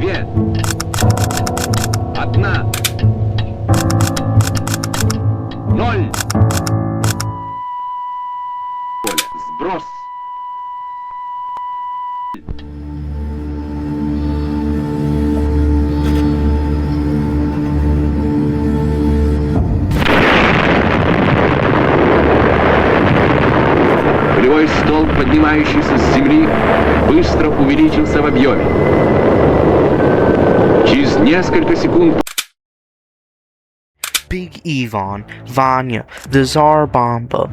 2, 1, 0. Сброс. Полевой столб, поднимающийся с земли, быстро увеличился в объеме. Через несколько секунд Big Ivan, Vanya, the Tsar Bomba.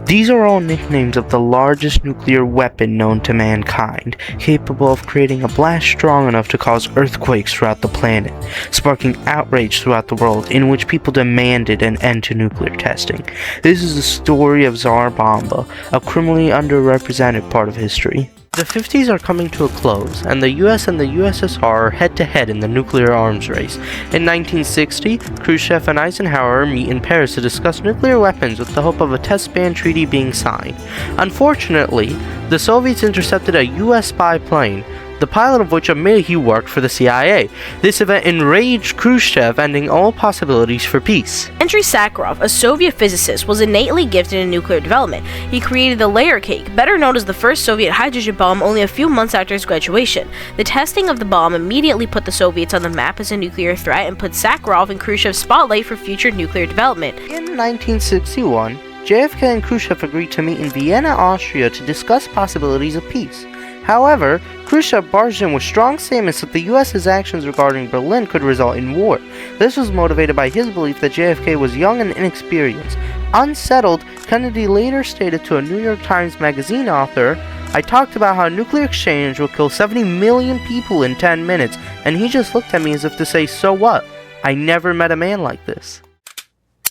These are all nicknames of the largest nuclear weapon known to mankind, capable of creating a blast strong enough to cause earthquakes throughout the planet, sparking outrage throughout the world in which people demanded an end to nuclear testing. This is the story of Tsar Bomba, a criminally underrepresented part of history. The 50s are coming to a close, and the US and the USSR are head-to-head in the nuclear arms race. In 1960, Khrushchev and Eisenhower meet in Paris to discuss nuclear weapons with the hope of a test ban treaty being signed. Unfortunately, the Soviets intercepted a US spy plane, the pilot of which admitted he worked for the CIA. This event enraged Khrushchev, ending all possibilities for peace. Andrei Sakharov, a Soviet physicist, was innately gifted in nuclear development. He created the layer cake, better known as the first Soviet hydrogen bomb, only a few months after his graduation. The testing of the bomb immediately put the Soviets on the map as a nuclear threat and put Sakharov in Khrushchev's spotlight for future nuclear development. In 1961, JFK and Khrushchev agreed to meet in Vienna, Austria to discuss possibilities of peace. However, Khrushchev barged in with strong statements that the US's actions regarding Berlin could result in war. This was motivated by his belief that JFK was young and inexperienced. Unsettled, Kennedy later stated to a New York Times Magazine author, "I talked about how nuclear exchange will kill 70 million people in 10 minutes, and he just looked at me as if to say, so what? I never met a man like this."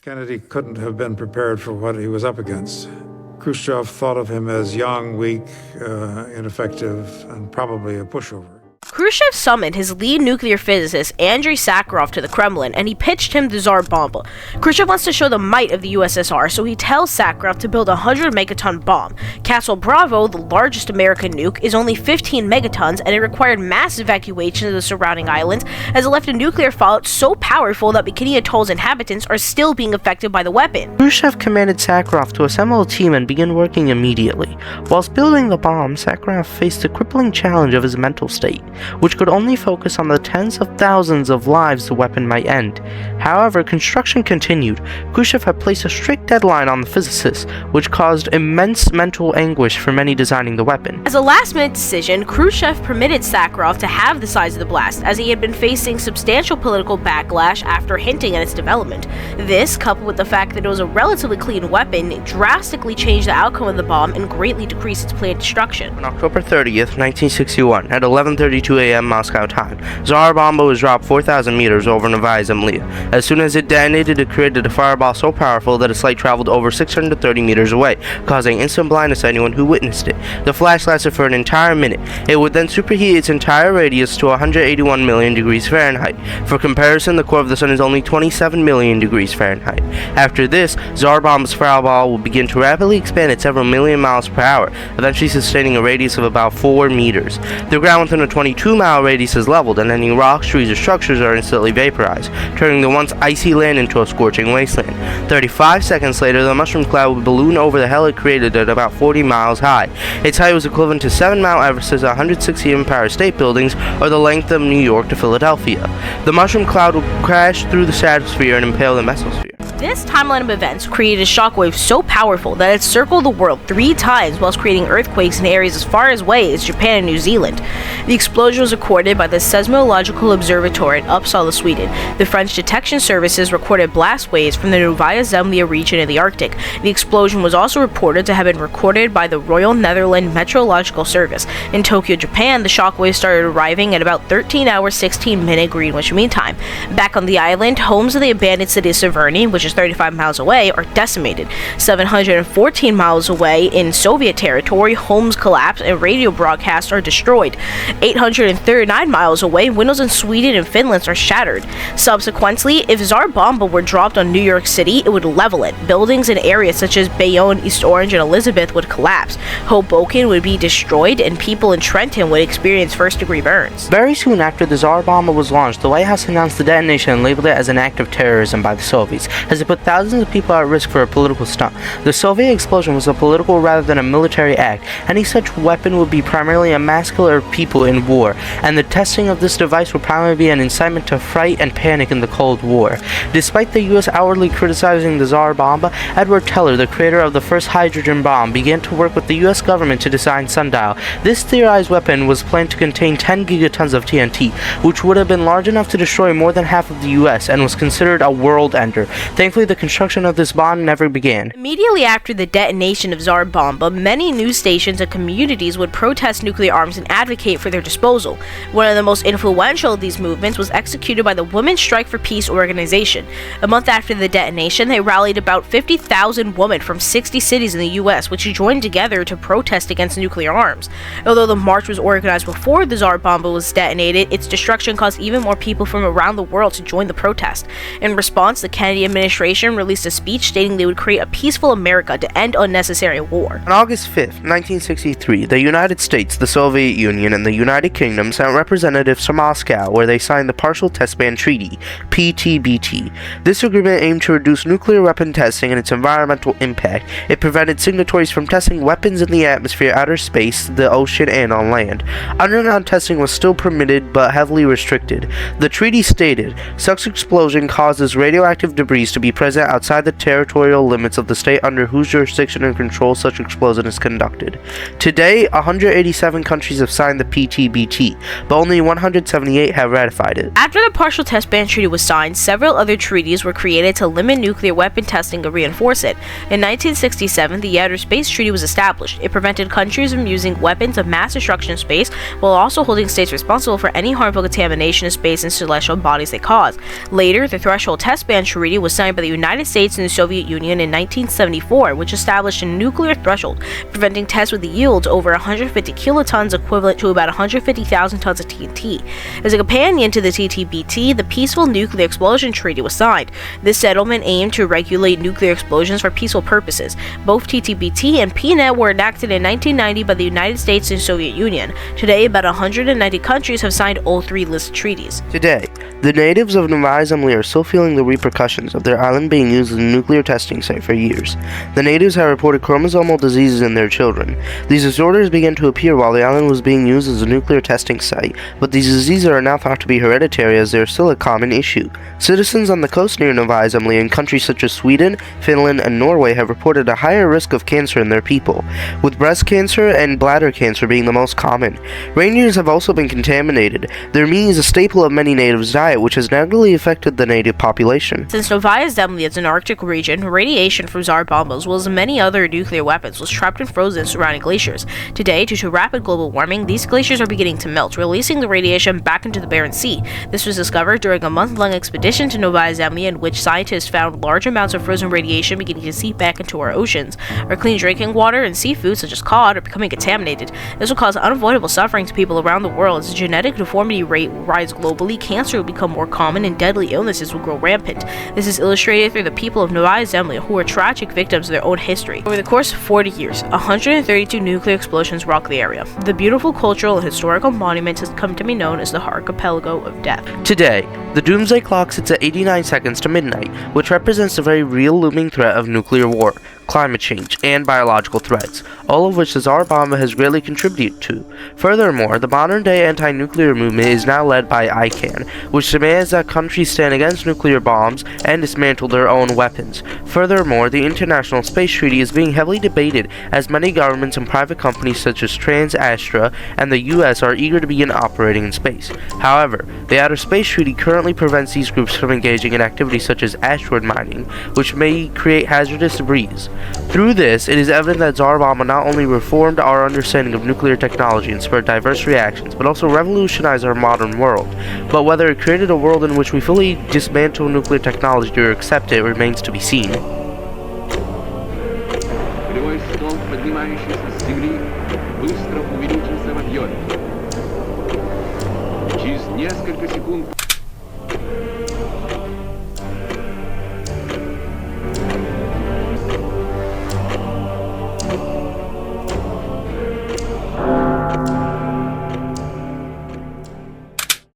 Kennedy couldn't have been prepared for what he was up against. Khrushchev thought of him as young, weak, ineffective, and probably a pushover. Khrushchev summoned his lead nuclear physicist, Andrei Sakharov, to the Kremlin, and he pitched him the Tsar Bomba. Khrushchev wants to show the might of the USSR, so he tells Sakharov to build a 100-megaton bomb. Castle Bravo, the largest American nuke, is only 15 megatons, and it required mass evacuation of the surrounding islands, as it left a nuclear fallout so powerful that Bikini Atoll's inhabitants are still being affected by the weapon. Khrushchev commanded Sakharov to assemble a team and begin working immediately. Whilst building the bomb, Sakharov faced the crippling challenge of his mental state, which could only focus on the tens of thousands of lives the weapon might end. However, construction continued. Khrushchev had placed a strict deadline on the physicists, which caused immense mental anguish for many designing the weapon. As a last-minute decision, Khrushchev permitted Sakharov to have the size of the blast, as he had been facing substantial political backlash after hinting at its development. This, coupled with the fact that it was a relatively clean weapon, drastically changed the outcome of the bomb and greatly decreased its planned destruction. On October 30th, 1961, at 11:32 a.m. Moscow time, Tsar Bomba was dropped 4,000 meters over Novaya Zemlya. As soon as it detonated, it created a fireball so powerful that its light traveled over 630 meters away, causing instant blindness to anyone who witnessed it. The flash lasted for an entire minute. It would then superheat its entire radius to 181 million degrees Fahrenheit. For comparison, the core of the sun is only 27 million degrees Fahrenheit. After this, Tsar Bomba's fireball will begin to rapidly expand at several million miles per hour, eventually sustaining a radius of about 4 meters. The ground within a 22-mile radius is leveled, and any rocks, trees, or structures are instantly vaporized, turning the once icy land into a scorching wasteland. 35 seconds later, the mushroom cloud would balloon over the hell it created at about 40 miles high. Its height was equivalent to 7 Mount Everest's 160 Empire State Buildings, or the length of New York to Philadelphia. The mushroom cloud would crash through the stratosphere and impale the mesosphere. This timeline of events created a shockwave so powerful that it circled the world 3 times whilst creating earthquakes in areas as far away as Japan and New Zealand. The explosion was recorded by the Seismological Observatory in Uppsala, Sweden. The French detection services recorded blast waves from the Novaya Zemlya region in the Arctic. The explosion was also reported to have been recorded by the Royal Netherlands Meteorological Service. In Tokyo, Japan, the shockwaves started arriving at about 13 hours 16-minute Greenwich Mean Time. Back on the island, homes of the abandoned city of Severny, which which is 35 miles away, are decimated. 714 miles away in Soviet territory, homes collapse and radio broadcasts are destroyed. 839 miles away, windows in Sweden and Finland are shattered. Subsequently, if Tsar Bomba were dropped on New York City, it would level it. Buildings in areas such as Bayonne, East Orange, and Elizabeth would collapse. Hoboken would be destroyed, and people in Trenton would experience first-degree burns. Very soon after the Tsar Bomba was launched, the White House announced the detonation and labeled it as an act of terrorism by the Soviets, as it put thousands of people at risk for a political stunt. The Soviet explosion was a political rather than a military act. Any such weapon would be primarily a mass killer of people in war, and the testing of this device would primarily be an incitement to fright and panic in the Cold War. Despite the U.S. outwardly criticizing the Tsar Bomba, Edward Teller, the creator of the first hydrogen bomb, began to work with the U.S. government to design Sundial. This theorized weapon was planned to contain 10 gigatons of TNT, which would have been large enough to destroy more than half of the U.S. and was considered a world ender. Thankfully, the construction of this bomb never began. Immediately after the detonation of Tsar Bomba, many news stations and communities would protest nuclear arms and advocate for their disposal. One of the most influential of these movements was executed by the Women's Strike for Peace organization. A month after the detonation, they rallied about 50,000 women from 60 cities in the U.S., which joined together to protest against nuclear arms. Although the march was organized before the Tsar Bomba was detonated, its destruction caused even more people from around the world to join the protest. In response, the Kennedy administration released a speech stating they would create a peaceful America to end unnecessary war. On August 5, 1963, the United States, the Soviet Union, and the United Kingdom sent representatives to Moscow, where they signed the Partial Test Ban Treaty, PTBT. This agreement aimed to reduce nuclear weapon testing and its environmental impact. It prevented signatories from testing weapons in the atmosphere, outer space, the ocean, and on land. Underground testing was still permitted, but heavily restricted. The treaty stated, such explosion causes radioactive debris to be present outside the territorial limits of the state under whose jurisdiction and control such explosion is conducted. Today, 187 countries have signed the PTBT, but only 178 have ratified it. After the Partial Test Ban Treaty was signed, several other treaties were created to limit nuclear weapon testing and reinforce it. In 1967, the Outer Space Treaty was established. It prevented countries from using weapons of mass destruction in space, while also holding states responsible for any harmful contamination of space and celestial bodies they cause. Later, the Threshold Test Ban Treaty was signed by the United States and the Soviet Union in 1974, which established a nuclear threshold, preventing tests with yields over 150 kilotons, equivalent to about 150,000 tons of TNT. As a companion to the TTBT, the Peaceful Nuclear Explosion Treaty was signed. This settlement aimed to regulate nuclear explosions for peaceful purposes. Both TTBT and PNET were enacted in 1990 by the United States and Soviet Union. Today, about 190 countries have signed all three listed treaties. Today, the natives of Novaya Zemlya are still feeling the repercussions of their island being used as a nuclear testing site for years. The natives have reported chromosomal diseases in their children. These disorders began to appear while the island was being used as a nuclear testing site, but these diseases are now thought to be hereditary as they are still a common issue. Citizens on the coast near Novaya Zemlya in countries such as Sweden, Finland, and Norway have reported a higher risk of cancer in their people, with breast cancer and bladder cancer being the most common. Reindeers have also been contaminated. Their meat is a staple of many natives' diet, which has negatively affected the native population. Since Novaya Zemlya is an Arctic region, radiation from Tsar Bomba, as well as many other nuclear weapons, was trapped and frozen surrounding glaciers. Today, due to rapid global warming, these glaciers are beginning to melt, releasing the radiation back into the Barents Sea. This was discovered during a month-long expedition to Novaya Zemlya, in which scientists found large amounts of frozen radiation beginning to seep back into our oceans. Our clean drinking water and seafood, such as cod, are becoming contaminated. This will cause unavoidable suffering to people around the world. As the genetic deformity rate rises globally, cancer will become more common and deadly illnesses will grow rampant. This is illustrated through the people of Novaya Zemlya, who are tragic victims of their own history. Over the course of 40 years, 132 nuclear explosions rocked the area. The beautiful cultural and historical monument has come to be known as the Archipelago of Death. Today, the doomsday clock sits at 89 seconds to midnight, which represents the very real looming threat of nuclear war, climate change, and biological threats, all of which the Tsar Bomba has greatly contributed to. Furthermore, the modern-day anti-nuclear movement is now led by ICANN, which demands that countries stand against nuclear bombs and dismantle their own weapons. Furthermore, the International Space Treaty is being heavily debated as many governments and private companies such as Trans-Astra and the US are eager to begin operating in space. However, the Outer Space Treaty currently currently prevents these groups from engaging in activities such as asteroid mining, which may create hazardous debris. Through this, it is evident that Tsar Bomba not only reformed our understanding of nuclear technology and spurred diverse reactions, but also revolutionized our modern world. But whether it created a world in which we fully dismantle nuclear technology or accept it remains to be seen. Полевой столб, поднимающийся с Земли, быстро увеличился в объеме. Через несколько секунд